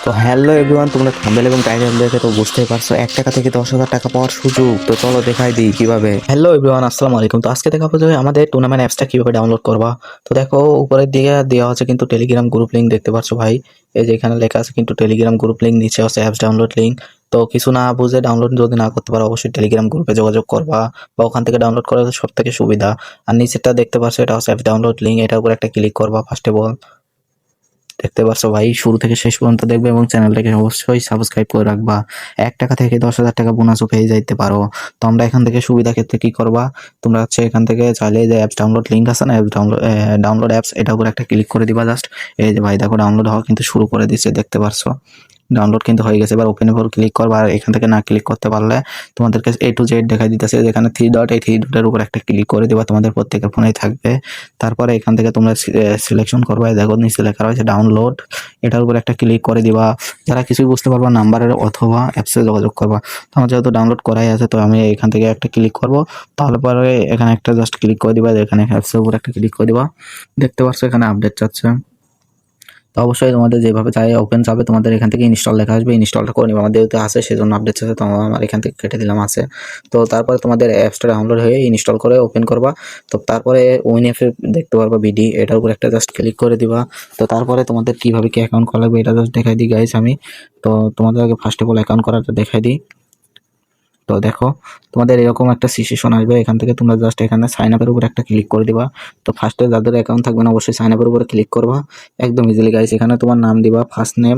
তো hello everyone, তোমরা thumbnail এবং টাইটেল দেখে তো বুঝতেই পারছো 1 টাকা থেকে 10,000 টাকা পাওয়ার সুযোগ। তো চলো দেখাই দিই কিভাবে। হ্যালো এভরিওয়ান, আসসালামু আলাইকুম। তো আজকে দেখাবো যে আমাদের টুর্নামেন্ট অ্যাপসটা কিভাবে ডাউনলোড করবা। তো দেখো উপরের দিকে দেওয়া আছে কিন্তু টেলিগ্রাম গ্রুপ লিংক দেখতে পাচ্ছ ভাই। এই যে এখানে লেখা আছে কিন্তু টেলিগ্রাম গ্রুপ লিংক, নিচে আছে অ্যাপস ডাউনলোড লিংক। তো কিছু না বুঝে ডাউনলোড যদি না করতে পারো অবশ্যই টেলিগ্রাম গ্রুপে যোগাযোগ করবা, বা ওখান থেকে ডাউনলোড করা সব থেকে সুবিধা। আর নিচেরটা দেখতে পাচ্ছ এটা হচ্ছে অ্যাপস ডাউনলোড লিংক, এটার উপর একটা ক্লিক করবা ফার্স্ট অফ অল। দেখতে পাচ্ছ ভাই, শুরু থেকে শেষ পর্যন্ত দেখবে এবং চ্যানেলটাকে অবশ্যই সাবস্ক্রাইব করে রাখবা। 1 টাকা থেকে 10,000 টাকা বোনাসও পেয়ে যাইতে পারো। তো আমরা এখান থেকে সুবিধা ক্ষেত্রে কি করবা, তোমরা হচ্ছে এখান থেকে চাইলে যে অ্যাপস ডাউনলোড লিঙ্ক আছে না, অ্যাপস ডাউনলোড অ্যাপস, এটার উপর একটা ক্লিক করে দিবা জাস্ট। এই যে ভাই দেখো ডাউনলোড হওয়া কিন্তু শুরু করে দিচ্ছে, দেখতে পারছো ডাউনলোড কিন্তু হয়ে গেছে। এবার ওপেনের উপর ক্লিক করবা, আর এখান থেকে না ক্লিক করতে পারলে তোমাদেরকে A to Z দেখাই দিতেছে, যেখানে 3 ডট, এই 3 ডটের উপর একটা ক্লিক করে দিবা, তোমাদের প্রত্যেকের ফোনেই থাকবে। তারপরে এখান থেকে তোমরা সিলেকশন করবা, দেখো নিচে লেখা রয়েছে ডাউনলোড, এটার উপর একটা ক্লিক করে দিবা। যারা কিছুই বুঝতে পারবা নাম্বারের অথবা অ্যাপসে যোগাযোগ করবা। তো আমার যেহেতু ডাউনলোড করাই আছে, তো আমি এখান থেকে একটা ক্লিক করব। তাহলে পরে এখানে একটা জাস্ট ক্লিক করে দিবা, এখানে অ্যাপসের উপর একটা ক্লিক করে দিবা। দেখতে পাচ্ছ এখানে আপডেট চাচ্ছে। তো অবশ্যই তোমাদের যেভাবে চাই ওপেন যাবে, তোমাদের এখান থেকে ইনস্টল লেখা আসবে, ইনস্টলটা করে নিবা। আমার যেহেতু আছে সেজন্য আপডেট আছে, তো আমার এখান থেকে কেটে দিলাম আছে। তো তারপরে তোমাদের অ্যাপসটা ডাউনলোড হয়ে ইনস্টল করে ওপেন করবা। তো তারপরে উইনএফ দেখতে পারবা বিডি, এটার উপর একটা জাস্ট ক্লিক করে দিবা। তো তারপরে তোমাদের কিভাবে কি অ্যাকাউন্ট করা লাগবে এটা জাস্ট দেখাই দিই গাইস আমি। তো তোমাদের আগে ফার্স্ট অফ অল অ্যাকাউন্ট করাটা দেখাই দিই। তো দেখো তোমাদের এরকম একটা সিচুয়েশন আসবে, এখান থেকে তোমরা জাস্ট এখানে সাইন আপের উপর একটা ক্লিক করে দিবা। তো ফার্স্টে যাদের অ্যাকাউন্ট থাকবে না অবশ্যই সাইন আপের উপরে ক্লিক করবা, একদম ইজিলি গাইস। এখানে তোমার নাম দিবা, ফার্স্ট নেম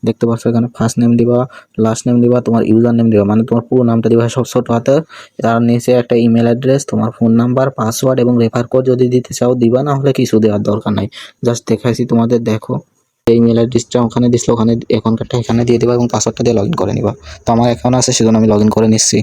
দেখতে পাচ্ছ, এখানে ফার্স্ট নেম দিবা, লাস্ট নেম দিবা, তোমার ইউজার নেম দিবা, মানে তোমার পুরো নামটা দিবা সব ছোট হাতে। তার নিচে একটা ইমেল অ্যাড্রেস, তোমার ফোন নাম্বার, পাসওয়ার্ড এবং রেফার কোড যদি দিতে চাও দিবা, না হলে কিছু দেওয়ার দরকার নাই। জাস্ট দেখাইছি তোমাদের, দেখো এই ইমেল অ্যাড্রেসটা ওখানে দিছিল, ওখানে অ্যাকাউন্টটা এখানে দিয়ে দিবা এবং পাসওয়ার্ডটা দিয়ে লগ ইন করে নিবা। তো আমার অ্যাকাউন্ট আছে সেজন্য আমি লগ ইন করে নিচ্ছি।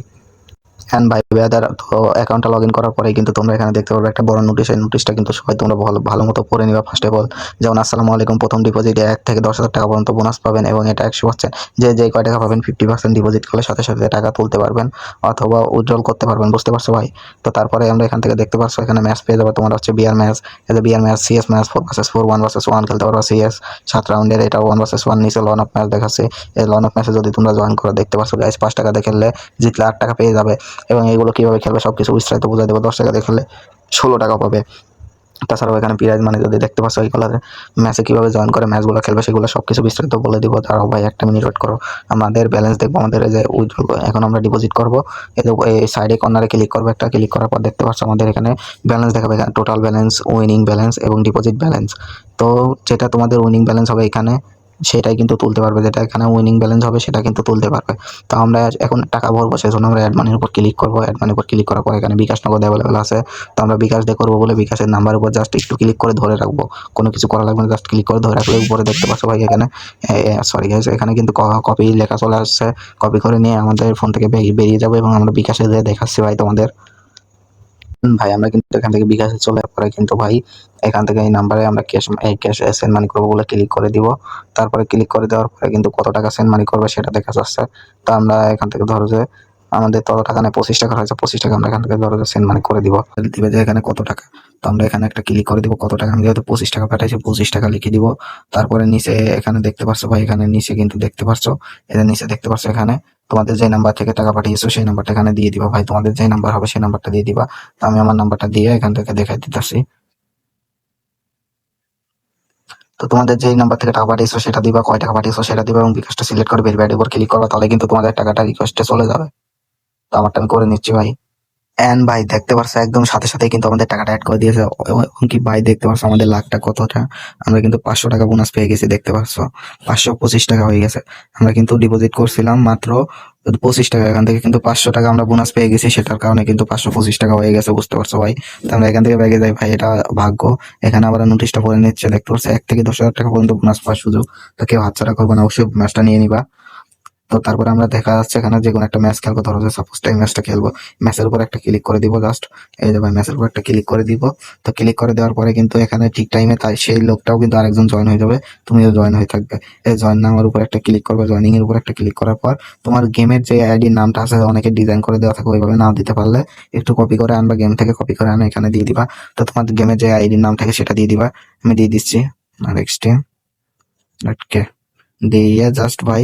Hand bye brother. তো অ্যাকাউন্টটা লগ ইন করার পরেই কিন্তু তোমরা এখানে দেখতে পারবে একটা বড় নোটিশ। এই নোটিশটা কিন্তু সবাই তোমরা ভালো মতো পড়ে নিবা ফার্স্ট অফ অল। যেমন আসসালামু আলাইকুম, প্রথম ডিপোজিটে 1 থেকে 10,000 টাকা পর্যন্ত বোনাস পাবেন এবং এটা 100%। যে কয় টাকা পাবেন 50% ডিপোজিট করলে সাথে সাথে টাকা তুলতে পারবেন অথবা উইথড্রল করতে পারবেন, বুঝতে পারছো ভাই? তো তারপরে আমরা এখান থেকে দেখতে পাচ্ছ এখানে ম্যাচ পেয়ে যাবো। তোমার হচ্ছে BR match, BR match, CS match, 4 vs 4, 1 vs 1 খেলতে পারবা। সিএস 7 রাউন্ডের, এটা 1 vs 1। নিচে লন অফ ম্যাচ দেখাচ্ছে, এই লন অফ ম্যাচে যদি তোমরা জয়েন করো দেখতে পাচ্ছ গাইস 5 টাকা দিয়ে খেললে জিতলে 8 টাকা পেয়ে যাবে। এবং এইগুলো কিভাবে খেলবে সবকিছু বিস্তারিত বুঝাই দেবো। 10 টাকা দিয়ে খেললে 16 টাকা পাবে। তাছাড়াও এখানে প্রাইজ মানে যদি দেখতে পাচ্ছ এইগুলো ম্যাচে কীভাবে জয়েন করে ম্যাচগুলো খেলবে সেগুলো সব কিছু বিস্তারিত বলে দিব। তারাও ভাই 1 মিনিট ওয়েট করো, আমাদের ব্যালেন্স দেখবো। আমাদের এই যে উইথড্রল এখন আমরা ডিপোজিট করবো, এই সাইডে কর্নারে ক্লিক করবো, একটা ক্লিক করার পর দেখতে পাচ্ছ আমাদের এখানে ব্যালেন্স দেখাবে, টোটাল ব্যালেন্স, উইনিং ব্যালেন্স এবং ডিপোজিট ব্যালেন্স। তো যেটা তোমাদের উইনিং ব্যালেন্স হবে এখানে সেটাই কিন্তু তুলতে পারবে, যেটা এখানে উইনিং ব্যালেন্স হবে সেটা কিন্তু তুলতে পারবে। তো আমরা এখন টাকা ভরবো, সেজন্য আমরা অ্যাড মানির উপর ক্লিক করবো। অ্যাড মানির উপর ক্লিক করার পর এখানে বিকাশ নগদ অ্যাভেলেবেল আছে। তো আমরা বিকাশ দিয়ে করবো বলে বিকাশের নাম্বার উপর জাস্ট একটু ক্লিক করে ধরে রাখবো, কোনো কিছু করা লাগবে না, জাস্ট ক্লিক করে ধরে রাখলে উপরে দেখতে পাচ্ছ ভাই এখানে সরি গাইস, এখানে কিন্তু কপি লেখা চলে আসছে। কপি করে নিয়ে আমাদের ফোন থেকে বেরিয়ে যাবে এবং আমরা বিকাশে যেয়ে দেখাচ্ছি ভাই তোমাদের। ভাই আমরা কিন্তু এখান থেকে বিকাশে চলে পরে কিন্তু ভাই এখান থেকে এই নাম্বারে আমরা ক্যাশ সেন্ড মানি করবো বলে ক্লিক করে দিব। তারপরে ক্লিক করে দেওয়ার পরে কিন্তু কত টাকা সেন্ড মানি করবে সেটা দেখা যাচ্ছে। তো আমরা এখান থেকে ধরো যে আমাদের তত টাকা নেই, 25 টাকা হয়েছে, 25 টাকা আমরা এখান থেকে ধরো যে সেন্ড মানি করে দিব। দিবে যে এখানে কত টাকা, তো আমরা এখানে একটা ক্লিক করে দিব কত টাকা। আমি যেহেতু 25 টাকা পাঠাইছি 25 টাকা লিখে দিব। তারপরে নিচে এখানে দেখতে পাচ্ছ ভাই, এখানে নিচে কিন্তু দেখতে পাচ্ছ, এদের নিচে দেখতে পাচ্ছ এখানে তোমাদের যে নাম্বার থেকে টাকা পাঠিয়েছো সেই নাম্বারটা এখানে দিয়ে দিবা ভাই। তোমাদের যে নাম্বার হবে সেই নাম্বারটা দিয়ে দিবা। তো আমি আমার নাম্বারটা দিয়ে এখান থেকে দেখাই দিতেছি। তো তোমাদের যেই নাম্বার থেকে টাকা পাঠিয়েছো সেটা দিবা, কয় টাকা পাঠিয়েছো সেটা দিবা এবং বিকাশটা সিলেক্ট করে ভেরিফাইড উপর ক্লিক করবা, তাহলে কিন্তু তোমাদের টাকাটা রিকোয়েস্টে চলে যাবে। তো আমারটা আমি করে নিচ্ছি ভাই। এন্ড ভাই দেখতে পারছো একদম সাথে সাথেই কিন্তু আমাদের টাকাটা অ্যাড করে দিয়েছে। এবং কি ভাই দেখতে পারছো আমাদের লাখটা কতটা, আমরা কিন্তু 500 টাকা বোনাস পেয়ে গেছি, দেখতে পারছো 525 টাকা হয়ে গেছে। আমরা কিন্তু ডিপোজিট করছিলাম মাত্র 25 টাকা, এখান থেকে কিন্তু 500 টাকা আমরা বোনাস পেয়ে গেছি, সেটার কারণে কিন্তু 525 টাকা হয়ে গেছে, বুঝতে পারছো ভাই? তো আমরা এখান থেকে ব্যাগে যাই ভাই, এটা ভাগ্য। এখানে আবার নোটিশটা পড়ে নিচ্ছে, দেখতে পারছো 1 থেকে 10,000 টাকা পর্যন্ত বোনাস পাওয়ার সুযোগ। তো কেউ হাতছাড়া করবে না, অবশ্যই ম্যাচটা নিয়ে নিবা। তো তারপরে আমরা দেখা যাচ্ছে এখানে যে কোনো একটা ম্যাচ খেলবো, ধরো যে সাপোজ টাইম ম্যাচটা খেলবো, ম্যাচের উপর একটা ক্লিক করে দিব জাস্ট। এই যে ভাই ম্যাচের উপর একটা ক্লিক করে দিব। তো ক্লিক করে দেওয়ার পরে কিন্তু এখানে ঠিক টাইমে তাই সেই লোকটাও কিন্তু আরেকজন জয়েন হয়ে যাবে, তুমিও জয়েন হয়ে থাকবে। এই জয়েন নামের উপর একটা ক্লিক করবে, জয়েনিং এর উপর একটা ক্লিক করার পর তোমার গেমের যে আইডির নামটা আছে অনেকে ডিজাইন করে দেওয়া থাকে, ওইভাবে নাম দিতে পারলে একটু কপি করে আনবা, গেম থেকে কপি করে আনো এখানে দিয়ে দিবা। তো তোমার গেমের যে আইডির নাম থাকে সেটা দিয়ে দিবা, আমি দিয়ে দিচ্ছি নেক্সট। ওকে, দিয়ে জাস্ট ভাই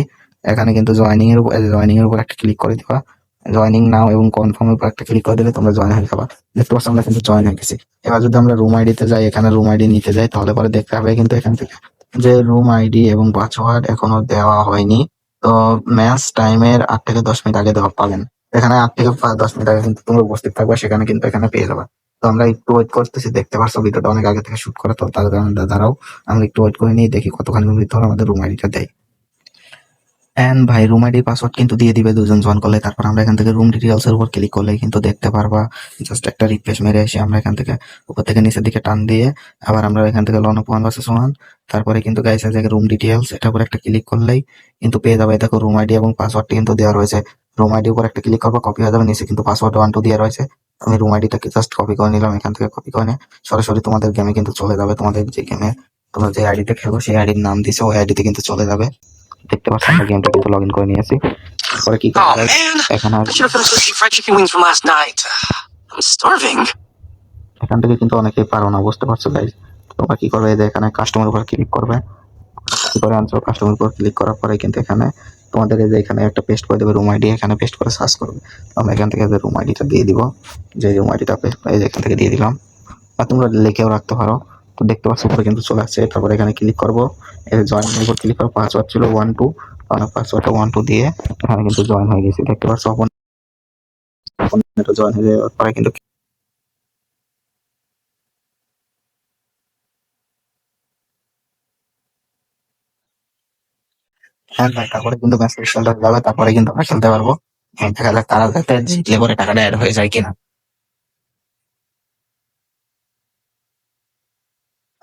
এখানে কিন্তু জয়েনিং এর উপর একটা ক্লিক করে দিবা। জয়েনিং নাও এবং কনফার্ম এর উপর একটা ক্লিক করে দিলে তোমরা জয়েন হয়ে যাবা। দেখতে পাচ্ছ আমরা কিন্তু জয়েন হয়ে গেছি। এবার যদি আমরা রুম আইডিতে যাই, এখানে রুম আইডি নিতে যাই, তাহলে পরে দেখতে হবে কিন্তু এখান থেকে যে রুম আইডি এবং পাসওয়ার্ড এখনো দেওয়া হয়নি। তো ম্যাচ টাইমের 8 থেকে 10 মিনিট আগে দেওয়া পাবেন। এখানে 8 থেকে 10 মিনিট আগে কিন্তু তোমরা উপস্থিত থাকবে, সেখানে কিন্তু এখানে পেয়ে যাবে। তো আমরা একটু ওয়েট করতেছি, দেখতে পারছো ভিডিওটা অনেক আগে থেকে শুট করা, তো তার কারণে দাঁড়াও আমরা একটু ওয়েট করে নিই, দেখি কতক্ষণ ভিতরে আমাদের রুম আইডিটা দেয়। এন্ড ভাই রুম আইডি পাসওয়ার্ড কিন্তু দিয়ে দিবে দুজন জয়েন করলে। তারপর আমরা এখান থেকে রুম ডিটেইলস এর উপর ক্লিক করলে কিন্তু দেখতে পারবা। জাস্ট একটা রিফ্রেশ মেরে এসে আমরা এখান থেকে উপর থেকে নিচের দিকে টান দিয়ে আবার আমরা এখান থেকে লন অফ 1 vs 1, তারপরে কিন্তু গাইস আছে রুম ডিটেইলস, এটার উপর একটা ক্লিক করলেই কিন্তু পেয়ে যাবে। দেখো রুম আইডি এবং পাসওয়ার্ডটি কিন্তু দেওয়া রয়েছে। রুম আইডি উপর একটা ক্লিক করবো, কপি হয়ে যাবে, নিচে কিন্তু পাসওয়ার্ড 1 2 দেওয়া রয়েছে। আমি রুম আইডিটাকে জাস্ট কপি করে নিলাম, এখান থেকে কপি করে নিয়ে সরাসরি তোমাদের গেমে কিন্তু চলে যাবে। তোমাদের যে গেমে তোমরা যে আইডিতে খেলো সেই আইডির নাম দিছো ওই আইডিতে কিন্তু চলে যাবে। দেখতে পাচ্ছ আমরা গেমটা কিন্তু লগ ইন করে নিয়েছি। তারপরে কি Oh করতে man, এখানে I should have finished those fried chicken wings from last night. I'm starving. এখান থেকে কিন্তু অনেকেই পারো না, বুঝতে পারছো গাইস। তোমরা কি করবে, এই যে এখানে কাস্টমার উপর ক্লিক করবে, কি করে আনছো কাস্টমার উপর ক্লিক করার পরে কিন্তু এখানে তোমাদের এই যে এখানে একটা পেস্ট করে দেবে রুম আইডি, এখানে পেস্ট করে সার্চ করবে। আমরা এখান থেকে যে রুম আইডিটা দিয়ে দিব, যে রুম আইডিটা পেস্ট এই যে এখান থেকে দিয়ে দিলাম, বা তোমরা লিখেও রাখতে পারো। তো দেখতে পাচ্ছ উপরে কিন্তু চলে আসছে। তারপরে এখানে ক্লিক করবো, এই জয়েন উপর ক্লিক করবো, পাসওয়ার্ড ছিল 1 2, আমরা পাসওয়ার্ডটা 1 2 দিয়ে এখানে কিন্তু জয়েন হয়ে গেছি। দেখতে পাচ্ছ জয়েন হয়ে যাওয়ার পরে কিন্তু হ্যাঁ ভাই, তারপরে কিন্তু ম্যাচ রেজাল্ট যাবে, তারপরে কিন্তু আমরা খেলতে পারবো। দেখা যাক তারা যাতে জিতলে পরে টাকাটা অ্যাড হয়ে যায় কিনা।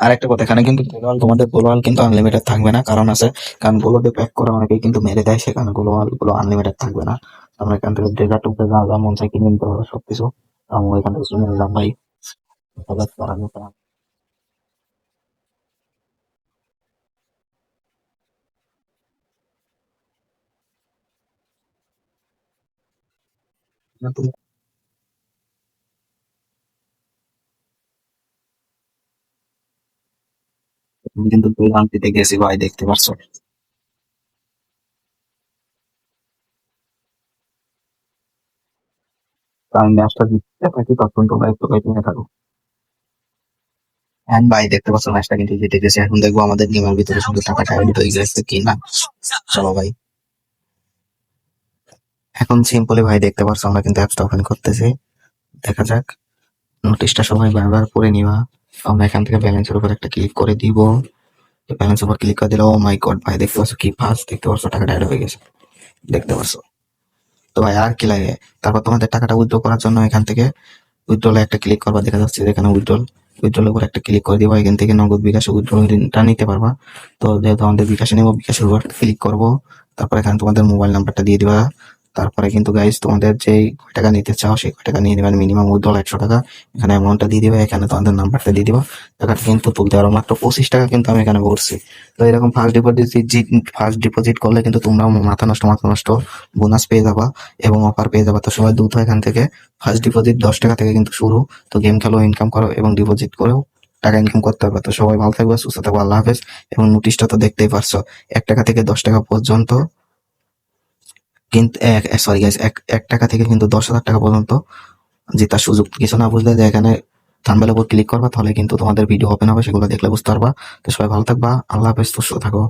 আর একটা কথা, এখানে কিন্তু তোমাদের গ্লোবাল কিন্তু আনলিমিটেড থাকবে না, কারণ আছে কারণ গ্লোবাল প্যাক করে অনেকেই কিন্তু মেরে দেয়, সেখানে গ্লোবাল গুলো আনলিমিটেড থাকবে না। আমরা এখান থেকে ডেজার্ট টুপে যা যা মন চাই কিনে নিতে পারবো সবকিছু। আমরা এখান থেকে শুনে নিলাম ভাই। তবে করার মতো না। তুমি কিন্তু দুই রান দিতে গেছি ভাই, দেখতে পারছো। তো আমি ম্যাচটা জিততে থাকি, তখন তোমরা একটু ওয়েটিংয়ে থাকো। হ্যাঁ ভাই, দেখতে পাচ্ছ ম্যাচটা কিন্তু জিতে গেছে। এখন দেখবো আমাদের গেমের ভিতরে শুধু টাকাটা অ্যাড হয়ে গেছে কিনা। চলো ভাই, এখন সিম্পলি ভাই দেখতে পাচ্ছ আমরা কিন্তু অ্যাপসটা ওপেন করতেছি। দেখা যাক, নোটিশটা সবাই বারবার পড়ে নিবা। আমরা এখান থেকে ব্যালেন্সের উপর একটা ক্লিক করে দিব। ব্যালেন্স উপর ক্লিক করে দিলে ও মাই গড ভাই, দেখতে পাচ্ছ কি ফাস্ট, দেখতে পাচ্ছ টাকাটা অ্যাড হয়ে গেছে, দেখতে পাচ্ছ। তো ভাই আর কি লাগে, তারপর তোমাদের টাকাটা উইথড্র করার জন্য এখান থেকে উইথড্রলে একটা ক্লিক করবা, দেখা যাচ্ছে যে এখানে উইথড্রলের উপর একটা ক্লিক করে দিবা। এখান থেকে নগদ বিকাশে উইথড্রটা নিতে পারবা। তো যেহেতু আমাদের বিকাশে নেবো, বিকাশের উপর ক্লিক করবো, তারপর এখানে তোমাদের মোবাইল নাম্বারটা দিয়ে দিবা। তারপরে কিন্তু গাইস তোমাদের যেই কয় টাকা নিতে চাও সেই কয় টাকা নিয়ে নেবেন, মিনিমাম উইথড্রল 100 টাকা। এখানে অ্যামাউন্টটা দিয়ে দিবে, এখানে তোমাদের নাম্বারটা দিয়ে দিবা। টাকাটা কিন্তু তুলতে পারো, মাত্র 25 টাকা কিন্তু আমি এখানে ভরছি। তো এরকম ফার্স্ট ডিপোজিট করলে কিন্তু তোমরাও মাথা নষ্ট বোনাস পেয়ে যাবা এবং অফার পেয়ে যাবা। তো সবাই দ্রুত এখান থেকে ফার্স্ট ডিপোজিট 10 টাকা থেকে কিন্তু শুরু। তো গেম খেলো, ইনকাম করো এবং ডিপোজিট করেও টাকা ইনকাম করতে হবে। তো সবাই ভালো থাকবে, সুস্থ থাকবে, আল্লাহ হাফেজ। এবং নোটিশটা তো দেখতেই পারছো, 1 টাকা থেকে 10 টাকা পর্যন্ত কিন্তু সরি গাইস, 1 টাকা থেকে কিন্তু 10,000 টাকা পর্যন্ত জেতার সুযোগ। কিছু না বুঝলে যে এখানে থাম্বনেলের উপর ক্লিক করবা, তাহলে কিন্তু তোমাদের ভিডিও ওপেন হবে, সেগুলো দেখলে বুঝতে পারবা। তো সবাই ভালো থাকবা, আল্লাহ হাফেজ, সুস্থ থাকো।